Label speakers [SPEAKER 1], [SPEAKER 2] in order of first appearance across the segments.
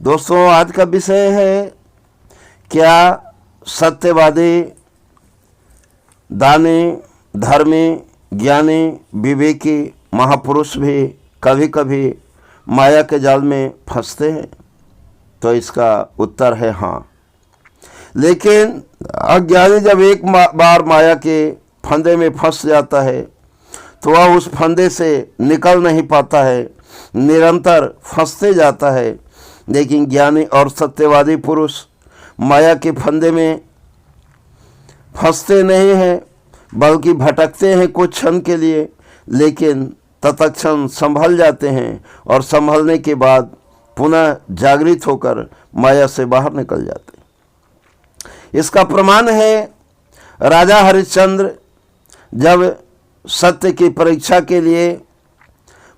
[SPEAKER 1] दोस्तों, आज का विषय है क्या सत्यवादी, दानी, धर्मी, ज्ञानी, विवेकी महापुरुष भी कभी कभी माया के जाल में फंसते हैं। तो इसका उत्तर है हाँ। लेकिन अज्ञानी जब एक बार माया के फंदे में फंस जाता है तो वह उस फंदे से निकल नहीं पाता है, निरंतर फंसते जाता है। लेकिन ज्ञानी और सत्यवादी पुरुष माया के फंदे में फंसते नहीं हैं, बल्कि भटकते हैं कुछ क्षण के लिए, लेकिन तत्क्षण संभल जाते हैं और संभलने के बाद पुनः जागृत होकर माया से बाहर निकल जाते हैं। इसका प्रमाण है राजा हरिश्चंद्र जब सत्य की परीक्षा के लिए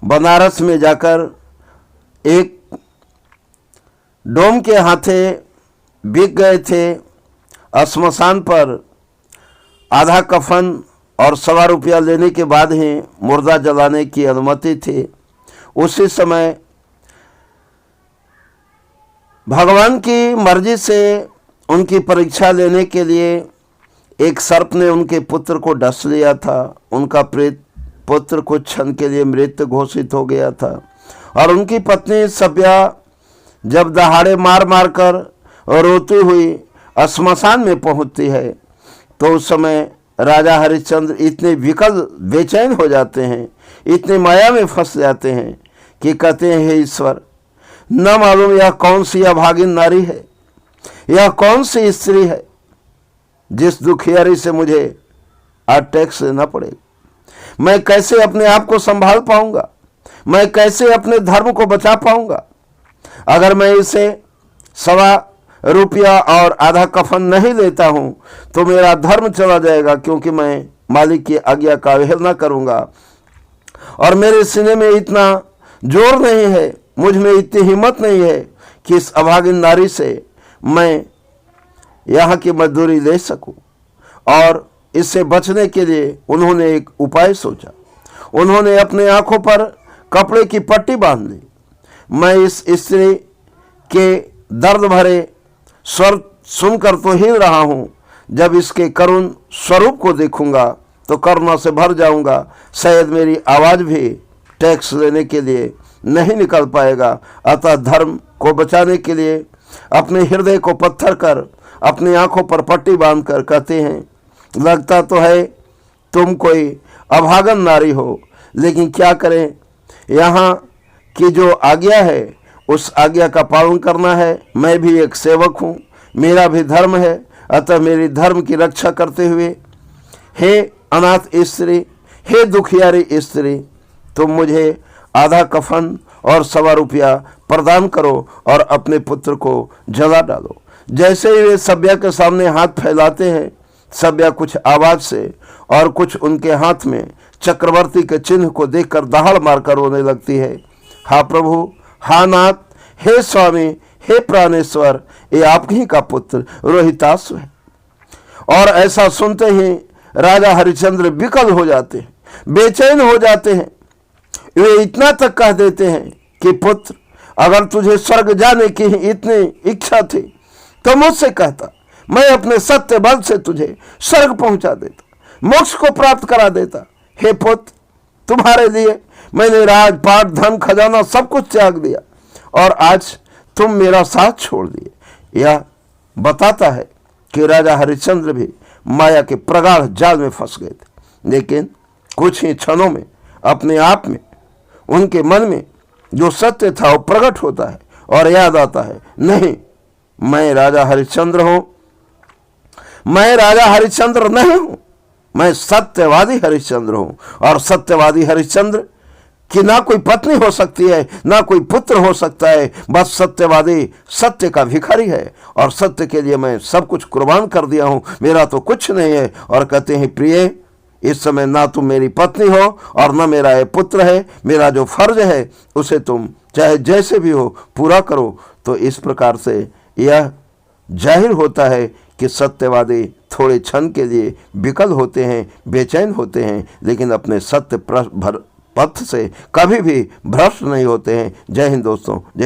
[SPEAKER 1] बनारस में जाकर एक डोम के हाथे बिक गए थे। श्मशान पर आधा कफन और ₹1.25 लेने के बाद ही मुर्दा जलाने की अनुमति थी। उसी समय भगवान की मर्जी से उनकी परीक्षा लेने के लिए एक सर्प ने उनके पुत्र को डस लिया था। उनका पुत्र कुछ क्षण के लिए मृत घोषित हो गया था और उनकी पत्नी सभ्या जब दहाड़े मार मार कर रोती हुई श्मशान में पहुंचती है तो उस समय राजा हरिश्चंद्र इतने विकल बेचैन हो जाते हैं, इतने माया में फंस जाते हैं कि कहते हैं हे ईश्वर, न मालूम यह कौन सी अभागिन नारी है, यह कौन सी स्त्री है जिस दुखियारी से मुझे आज टैक्स देना पड़ेगा। मैं कैसे अपने आप को संभाल पाऊंगा, मैं कैसे अपने धर्म को बचा पाऊंगा। अगर मैं इसे ₹1.25 और आधा कफन नहीं लेता हूं तो मेरा धर्म चला जाएगा, क्योंकि मैं मालिक की आज्ञा का अवहेलना करूंगा और मेरे सीने में इतना जोर नहीं है, मुझ में इतनी हिम्मत नहीं है कि इस अभागिन नारी से मैं यहाँ की मजदूरी ले सकूं। और इससे बचने के लिए उन्होंने एक उपाय सोचा। उन्होंने अपने आंखों पर कपड़े की पट्टी बांध ली। मैं इस स्त्री के दर्द भरे स्वर सुनकर तो हिल रहा हूँ, जब इसके करुण स्वरूप को देखूंगा तो करुणा से भर जाऊंगा। शायद मेरी आवाज़ भी टैक्स लेने के लिए नहीं निकल पाएगा। अतः धर्म को बचाने के लिए अपने हृदय को पत्थर कर अपनी आंखों पर पट्टी बांधकर कहते हैं, लगता तो है तुम कोई अभागन नारी हो, लेकिन क्या करें, यहाँ की जो आज्ञा है उस आज्ञा का पालन करना है। मैं भी एक सेवक हूँ, मेरा भी धर्म है। अतः मेरी धर्म की रक्षा करते हुए हे अनाथ स्त्री, हे दुखियारी स्त्री, तुम मुझे आधा कफन और ₹1.25 प्रदान करो और अपने पुत्र को जला डालो। जैसे ही वे सभ्या के सामने हाथ फैलाते हैं, सभ्या कुछ आवाज़ से और कुछ उनके हाथ में चक्रवर्ती के चिन्ह को देखकर दहाड़ मारकर रोने लगती है। हा प्रभु, हा नाथ, हे स्वामी, हे प्राणेश्वर, ये आप ही का पुत्र रोहिताश्व है। और ऐसा सुनते ही राजा हरिश्चंद्र विकल हो जाते हैं, बेचैन हो जाते हैं। वे इतना तक कह देते हैं कि पुत्र, अगर तुझे स्वर्ग जाने की इतनी इच्छा थी तो मुझसे कहता, मैं अपने सत्य बल से तुझे स्वर्ग पहुंचा देता, मोक्ष को प्राप्त करा देता। हे पुत्र, तुम्हारे लिए मैंने राजपाट, धन, खजाना सब कुछ त्याग दिया और आज तुम मेरा साथ छोड़ दिए। यह बताता है कि राजा हरिश्चंद्र भी माया के प्रगाढ़ जाल में फंस गए थे। लेकिन कुछ ही क्षणों में अपने आप में उनके मन में जो सत्य था वो प्रकट होता है और याद आता है, नहीं, मैं राजा हरिश्चंद्र हूं, मैं राजा हरिश्चंद्र नहीं हूं, मैं सत्यवादी हरिश्चंद्र हूं। और सत्यवादी हरिश्चंद्र कि ना कोई पत्नी हो सकती है, ना कोई पुत्र हो सकता है, बस सत्यवादी सत्य का भिखारी है और सत्य के लिए मैं सब कुछ कुर्बान कर दिया हूं, मेरा तो कुछ नहीं है। और कहते हैं, प्रिय, इस समय ना तुम मेरी पत्नी हो और ना मेरा ये पुत्र है, मेरा जो फर्ज है उसे तुम चाहे जैसे भी हो पूरा करो। तो इस प्रकार से यह जाहिर होता है कि सत्यवादी थोड़े क्षण के लिए विकल होते हैं, बेचैन होते हैं, लेकिन अपने सत्य पथ से कभी भी भ्रष्ट नहीं होते हैं। जय हिंद दोस्तों।